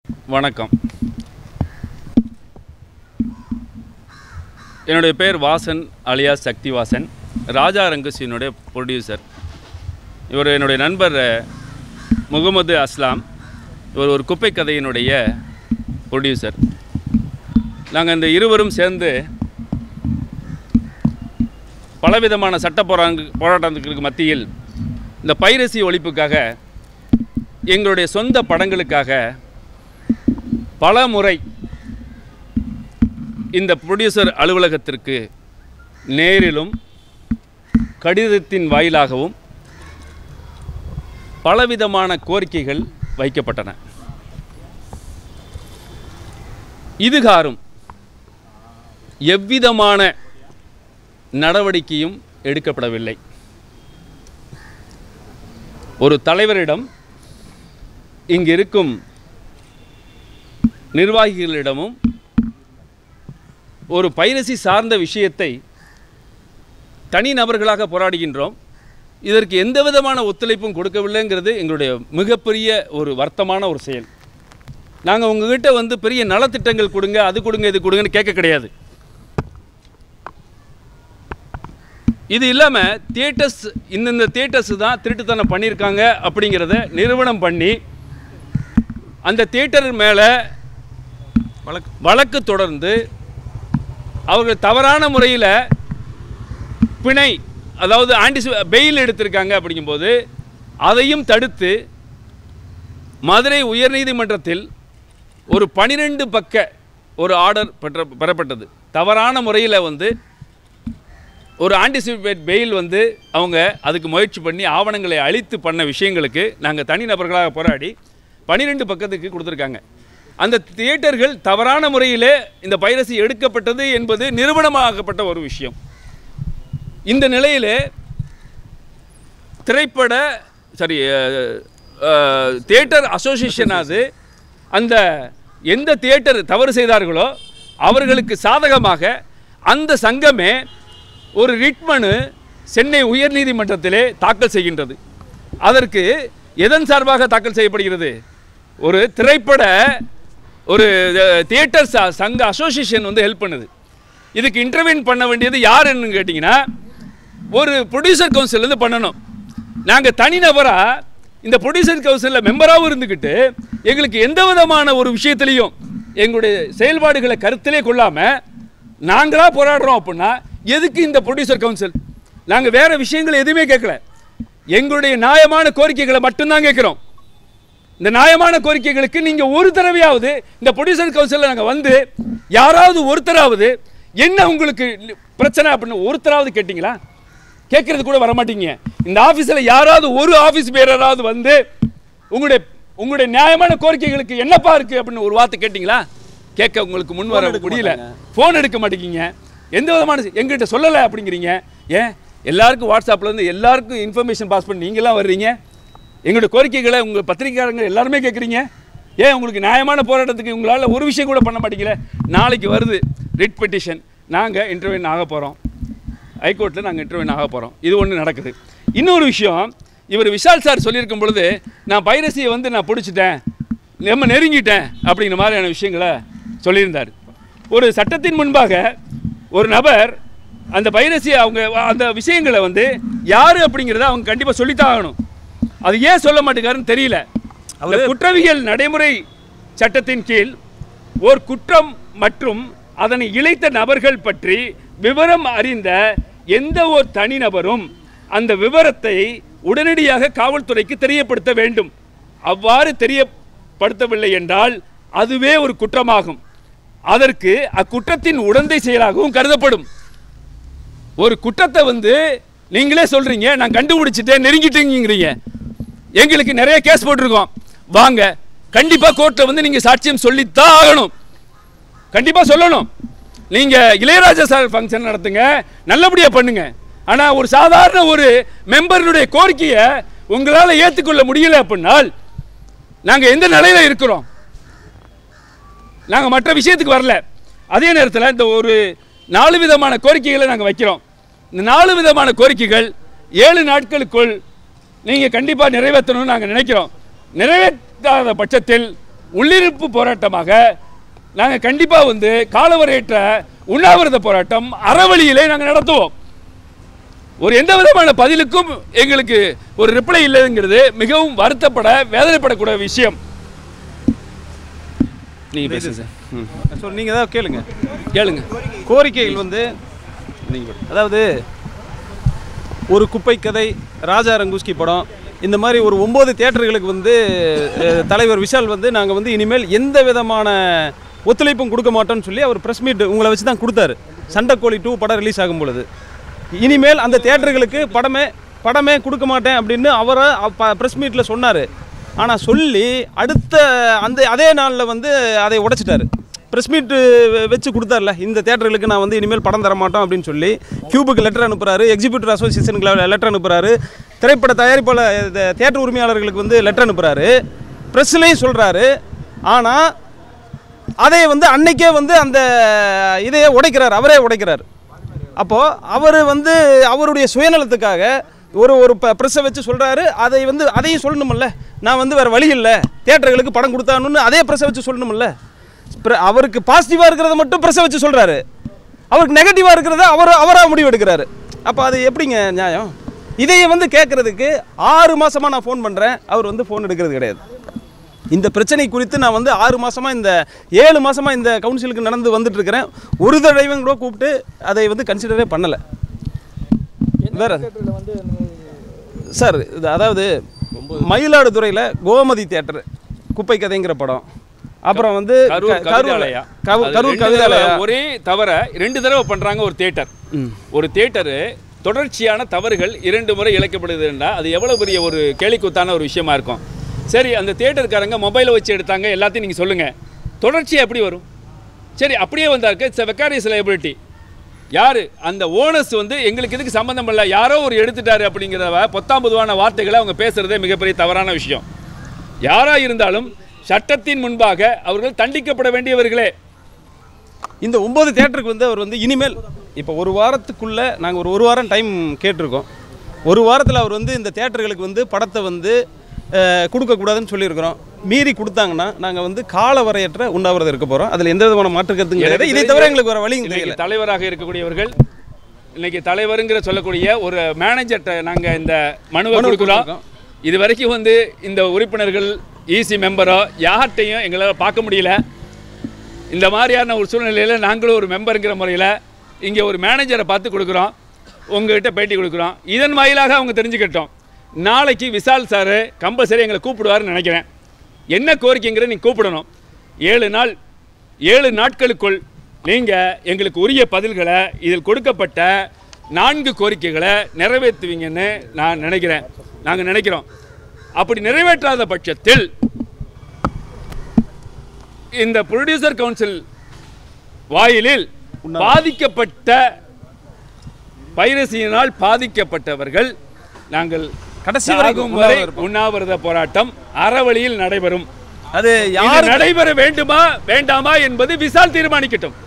வணக்கம். என்னுடைய பேர் வாசன் அலியாஸ் சக்திவாசன். ராஜா ரங்கசினுடைய ப்ரொடியூசர். இவர் என்னுடைய நண்பர் முகமது அஸ்லாம். இவர் ஒரு குப்பை கதையினுடைய ப்ரொடியூசர். நாங்கள் இந்த இருவரும் சேர்ந்து பலவிதமான சட்ட போராட்டங்களுக்கு மத்தியில் இந்த பைரசி ஒழிப்புக்காக எங்களுடைய சொந்த படங்களுக்காக பல முறை இந்த ப்ரொடியூசர் அலுவலகத்திற்கு நேரிலும் கடிதத்தின் வாயிலாகவும் பலவிதமான கோரிக்கைகள் வைக்கப்பட்டன. இதுகாரும் எவ்விதமான நடவடிக்கையும் எடுக்கப்படவில்லை. ஒரு தலைவரிடம், இங்கு இருக்கும் நிர்வாகிகளிடமும் ஒரு பைரசி சார்ந்த விஷயத்தை தனிநபர்களாக போராடுகின்றோம். இதற்கு எந்த விதமான ஒத்துழைப்பும் கொடுக்கவில்லைங்கிறது எங்களுடைய மிகப்பெரிய ஒரு வருத்தமான ஒரு செயல். நாங்கள் உங்ககிட்ட வந்து பெரிய நலத்திட்டங்கள் கொடுங்க, அது கொடுங்க, இது கொடுங்கன்னு கேட்க கிடையாது. இது இல்லாமல் தியேட்டர்ஸ், இந்தந்த தியேட்டர்ஸ் தான் திருட்டுத்தனம் பண்ணியிருக்காங்க அப்படிங்கிறத நிறுவனம் பண்ணி அந்த தியேட்டர் மேலே வழக்கு தொடர்ந்து அவர்கள் தவறான முறையில் பிணை, அதாவது பெயில் எடுத்திருக்காங்க. அப்படிங்கும்போது அதையும் தடுத்து மதுரை உயர்நீதிமன்றத்தில் ஒரு 12 பக்க ஒரு ஆர்டர் பெறப்பட்டது. தவறான முறையில் வந்து ஒரு ஆன்டிசிபேட் பெயில் வந்து அவங்க அதுக்கு முயற்சி பண்ணி ஆவணங்களை அழித்து பண்ண விஷயங்களுக்கு நாங்கள் தனிநபர்களாக போராடி 12 பக்கத்துக்கு கொடுத்துருக்காங்க. அந்த தியேட்டர்கள் தவறான முறையிலே இந்த பைரசி எடுக்கப்பட்டது என்பது நிரூபணமாகப்பட்ட ஒரு விஷயம். இந்த நிலையிலே தியேட்டர் அசோசியேஷனாவது அந்த எந்த தியேட்டர் தவறு செய்தார்களோ அவர்களுக்கு சாதகமாக அந்த சங்கமே ஒரு ரிட் மனு சென்னை உயர்நீதிமன்றத்திலே தாக்கல் செய்கின்றது. அதற்கு எதன் சார்பாக தாக்கல் செய்யப்படுகிறது? ஒரு தியேட்டர் சங்க அசோசியேஷன் வந்து ஹெல்ப் பண்ணுது. இதுக்கு இன்டர்வீன் பண்ண வேண்டியது யாருன்னு கேட்டிங்கன்னா ஒரு ப்ரொடியூசர் கவுன்சிலேருந்து பண்ணணும். நாங்கள் தனிநபராக இந்த ப்ரொடியூசர் கவுன்சிலில் மெம்பராகவும் இருந்துக்கிட்டு எங்களுக்கு எந்த விதமான ஒரு விஷயத்துலையும் எங்களுடைய செயல்பாடுகளை கருத்திலே கொள்ளாமல் நாங்களாக போராடுறோம். அப்படின்னா எதுக்கு இந்த ப்ரொடியூசர் கவுன்சில்? நாங்கள் வேறு விஷயங்கள் எதுவுமே கேட்கல. எங்களுடைய நியாயமான கோரிக்கைகளை மட்டும்தான் கேட்குறோம். இந்த நியாயமான கோரிக்கைகளுக்கு நீங்கள் ஒரு தடவையாவது இந்த ப்ரொடியூசர் கவுன்சிலில் நாங்கள் வந்து யாராவது ஒருத்தராவது என்ன உங்களுக்கு பிரச்சனை அப்படின்னு ஒருத்தராவது கேட்டிங்களா? கேட்கறது கூட வரமாட்டீங்க. இந்த ஆஃபீஸில் யாராவது ஒரு ஆஃபீஸ் பேராவது வந்து உங்களுடைய நியாயமான கோரிக்கைகளுக்கு என்னப்பா இருக்குது அப்படின்னு ஒரு வார்த்தை கேட்டிங்களா? கேட்க உங்களுக்கு முன் வர முடியல. ஃபோன் எடுக்க மாட்டேங்கிங்க. எந்த விதமான எங்கள்கிட்ட சொல்லலை அப்படிங்கிறீங்க. ஏன் எல்லாருக்கும் வாட்ஸ்அப்லேருந்து எல்லாருக்கும் இன்ஃபர்மேஷன் பாஸ் பண்ணி நீங்களாம் வர்றீங்க? எங்களுடைய கோரிக்கைகளை உங்கள் பத்திரிகைக்காரங்க எல்லாருமே கேட்குறீங்க. ஏன் உங்களுக்கு நியாயமான போராட்டத்துக்கு உங்களால் ஒரு விஷயம் கூட பண்ண மாட்டீங்களே? நாளைக்கு வருது ரிட் பெட்டிஷன். நாங்கள் இன்டர்வியூன் ஆக போகிறோம். ஹைகோர்ட்டில் நாங்கள் இன்டர்வியூன் ஆக போகிறோம். இது ஒன்று நடக்குது. இன்னொரு விஷயம், இவர் விஷால் சார் சொல்லியிருக்கும் பொழுது நான் பைரசியை வந்து நான் பிடிச்சிட்டேன், நம்ம நெருங்கிட்டேன் அப்படிங்கிற மாதிரியான விஷயங்களை சொல்லியிருந்தார். ஒரு சட்டத்தின் முன்பாக ஒரு நபர் அந்த பைரசி அவங்க அந்த விஷயங்களை வந்து யார் அப்படிங்கிறத அவங்க கண்டிப்பாக சொல்லித்தான் ஆகணும். அது ஏன் சொல்ல மாட்டேங்காருன்னு தெரியல. குற்றவியல் நடைமுறை சட்டத்தின் கீழ் ஒரு குற்றம் மற்றும் அதனை இழைத்த நபர்கள் பற்றி விவரம் அறிந்த எந்த ஒரு தனிநபரும் அந்த விவரத்தை உடனடியாக காவல்துறைக்கு தெரியப்படுத்த வேண்டும். அவ்வாறு தெரியப்படுத்தவில்லை என்றால் அதுவே ஒரு குற்றமாகும். அதற்கு அக்குற்றத்தின் உடந்தை செயலாகவும் கருதப்படும். ஒரு குற்றத்தை வந்து நீங்களே சொல்றீங்க, நான் கண்டுபிடிச்சிட்டேன், நெருங்கிட்டேங்கிறீங்க. எங்களுக்கு நிறைய கேஸ் போட்டிருக்கோம். வாங்க, கண்டிப்பாக கோர்ட்டில் வந்து நீங்கள் சாட்சியம் சொல்லித்தான் ஆகணும். கண்டிப்பாக சொல்லணும். நீங்கள் இளையராஜா சார் ஃபங்க்ஷன் நடத்துங்க, நல்லபடியாக பண்ணுங்க. ஆனால் ஒரு சாதாரண ஒரு மெம்பருடைய கோரிக்கையை உங்களால் ஏற்றுக்கொள்ள முடியல அப்படின்னால் நாங்கள் எந்த நிலையில் இருக்கிறோம்? நாங்கள் மற்ற விஷயத்துக்கு வரல. அதே நேரத்தில் இந்த ஒரு 4 விதமான கோரிக்கைகளை நாங்கள் வைக்கிறோம். இந்த 4 விதமான கோரிக்கைகள் 7 நாட்களுக்குள் நீங்கள் கண்டிப்பாக நிறைவேற்றணும்னு நாங்கள் நினைக்கிறோம். நிறைவேற்றாத பட்சத்தில் உள்ளிருப்பு போராட்டமாக நாங்கள் கண்டிப்பாக வந்து காலவரையற்ற உண்ணாவிரத போராட்டம் அறவழியிலே நாங்கள் நடத்துவோம். ஒரு எந்த விதமான பதிலுக்கும் எங்களுக்கு ஒரு ரிப்ளை இல்லைங்கிறது மிகவும் வருத்தப்பட வேதனைப்படக்கூடிய விஷயம். நீங்கள் பேசுங்க சார். ஸோ நீங்கள் தான் கேளுங்க. கோரிக்கைகள் வந்து அதாவது ஒரு குப்பை கதை, ராஜா ரங்குஸ்கி படம், இந்த மாதிரி ஒரு 9 தியேட்டர்களுக்கு வந்து தலைவர் விஷால் வந்து நாங்கள் வந்து இனிமேல் எந்த விதமான ஒத்துழைப்பும் கொடுக்க மாட்டோம்னு சொல்லி அவர் ப்ரெஸ் மீட் உங்களை வச்சு தான் கொடுத்தாரு. சண்டைக்கோழி 2 படம் ரிலீஸ் ஆகும் பொழுது இனிமேல் அந்த தியேட்டர்களுக்கு படமே கொடுக்க மாட்டேன் அப்படின்னு அவரை ப்ரெஸ் மீட்டில் சொன்னார். ஆனால் சொல்லி அடுத்த அதே நாளில் வந்து அதை உடைச்சிட்டாரு. ப்ரெஸ் மீட்டு வச்சு கொடுத்தார்ல, இந்த தியேட்டர்களுக்கு நான் வந்து இனிமேல் படம் தர மாட்டோம் அப்படின்னு சொல்லி கியூபுக்கு லெட்டர் அனுப்புகிறாரு, எக்ஸிபியூட்டிவ் அசோசியேஷனுக்கு லெட்டர் அனுப்புகிறாரு, திரைப்பட தயாரிப்பாளர் தியேட்டர் உரிமையாளர்களுக்கு வந்து லெட்டர் அனுப்புகிறாரு, ப்ரெஸ்லேயும் சொல்கிறாரு. ஆனால் அதை வந்து அன்னைக்கே வந்து அந்த இதையே உடைக்கிறார், அவரே உடைக்கிறார். அப்போது அவர் வந்து அவருடைய சுயநலத்துக்காக ஒரு ப்ரெஸ்ஸை வச்சு சொல்கிறாரு. அதையும் சொல்லணுமில்ல, நான் வந்து வேறு வழி இல்லை தியேட்டர்களுக்கு படம் கொடுத்தானுன்னு அதே ப்ரெஸ்ஸை வச்சு சொல்லணுமில்ல. அவருக்கு பாசிட்டிவாக இருக்கிறத மட்டும் ப்ரெஸ்ஸை வச்சு சொல்கிறாரு, அவருக்கு நெகட்டிவாக இருக்கிறத அவராக முடிவு எடுக்கிறாரு. அப்போ அது எப்படிங்க நியாயம்? இதையை வந்து கேட்குறதுக்கு 6 மாதமாக நான் ஃபோன் பண்ணுறேன், அவர் வந்து ஃபோன் எடுக்கிறது கிடையாது. இந்த பிரச்சனை குறித்து நான் வந்து 6 மாதமாக 7 மாதமாக இந்த கவுன்சிலுக்கு நடந்து வந்துட்டுருக்கிறேன். ஒரு தடவையும் கூட கூப்பிட்டு அதை வந்து கன்சிடரே பண்ணலை. வேறு சார், இது அதாவது மயிலாடுதுறையில் கோமதி தியேட்டர் குப்பை கதைங்கிற படம், அப்புறம் வந்து கரூர் கவிதாலயா, ஒரே தவிர 2 தடவை பண்ணுறாங்க. ஒரு தியேட்டரு தொடர்ச்சியான தவறுகள் 2 முறை இழைக்கப்படுதுன்னா அது எவ்வளோ பெரிய ஒரு கேலிக்கூத்தான ஒரு விஷயமா இருக்கும். சரி, அந்த தியேட்டருக்காரங்க மொபைலை வச்சு எடுத்தாங்க, எல்லாத்தையும் நீங்கள் சொல்லுங்கள், தொடர்ச்சியாக எப்படி வரும்? சரி, அப்படியே வந்தாருக்கு இட்ஸ் வெக்காரியஸ் லைபிலிட்டி. யார் அந்த ஓனர்ஸ் வந்து எங்களுக்கு இதுக்கு சம்மந்தம் இல்லை, யாரோ ஒரு எடுத்துட்டாரு அப்படிங்கிறத பொத்தாம்பதுவான வார்த்தைகளை அவங்க பேசுகிறதே மிகப்பெரிய தவறான விஷயம். யாராக இருந்தாலும் சட்டத்தின் முன்பாக அவர்கள் தண்டிக்கப்பட வேண்டியவர்களே. இந்த 9 தியேட்டருக்கு வந்து அவர் வந்து இனிமேல் இப்போ 1 வாரத்துக்குள்ளே நாங்கள் ஒரு வாரம் டைம் கேட்டிருக்கோம். 1 வாரத்தில் அவர் வந்து இந்த தியேட்டர்களுக்கு வந்து படத்தை வந்து கொடுக்கக்கூடாதுன்னு சொல்லியிருக்கிறோம். மீறி கொடுத்தாங்கன்னா நாங்கள் வந்து காலவரையற்ற உண்ணாவிரதம் இருக்க போகிறோம். அதில் எந்த விதமான மாற்று கருத்தும் கிடையாது. இதை தவிர எங்களுக்கு ஒரு வழி தெரியல. தலைவராக இருக்கக்கூடியவர்கள் இன்னைக்கு தலைவருங்கிற சொல்லக்கூடிய ஒரு மேனேஜர்கிட்ட நாங்கள் இந்த மனுவை கொடுக்குறோம். இது வரைக்கும் வந்து இந்த உறுப்பினர்கள் ஈசி மெம்பரோ யார்கிட்டையும் எங்களால் பார்க்க முடியல. இந்த மாதிரியான ஒரு சூழ்நிலையில் நாங்களும் ஒரு மெம்பருங்கிற முறையில் இங்கே ஒரு மேனேஜரை பார்த்து கொடுக்குறோம், உங்கள்கிட்ட பேட்டி கொடுக்குறோம். இதன் வாயிலாக அவங்க தெரிஞ்சுக்கிட்டோம். நாளைக்கு விஷால் சார் கம்பல்சரி எங்களை கூப்பிடுவார்னு நினைக்கிறேன். என்ன கோரிக்கைங்கிற நீங்கள் கூப்பிடணும். 7 நாட்களுக்குள் நீங்கள் எங்களுக்கு உரிய பதில்களை இதில் கொடுக்கப்பட்ட 4 கோரிக்கைகளை நிறைவேற்றுவீங்கன்னு நாங்கள் நினைக்கிறோம். அப்படி நிறைவேற்றாத பட்சத்தில் இந்த ப்ரொடியூசர் கவுன்சில் வாயிலில் பாதிக்கப்பட்ட பைரசியினால் பாதிக்கப்பட்டவர்கள் நாங்கள் கடைசி வரைக்கும் உண்ணாவிரத போராட்டம் அறவழியில் நடைபெறும். அது யார் நடைபெற வேண்டுமா வேண்டாமா என்பது விஷால் தீர்மானிக்கட்டும்.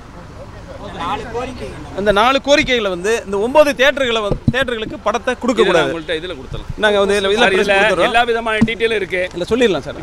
அந்த 4 கோரிக்கைகளை வந்து இந்த 9 தியேட்டர்களுக்கு படத்தை கொடுக்க கூடாது. உங்கள்ட்ட இதுல கொடுத்தலாம். நாங்க வந்து எல்லா விதமான டீடைலும் இருக்கு. இல்ல சொல்லிடலாம் சார்.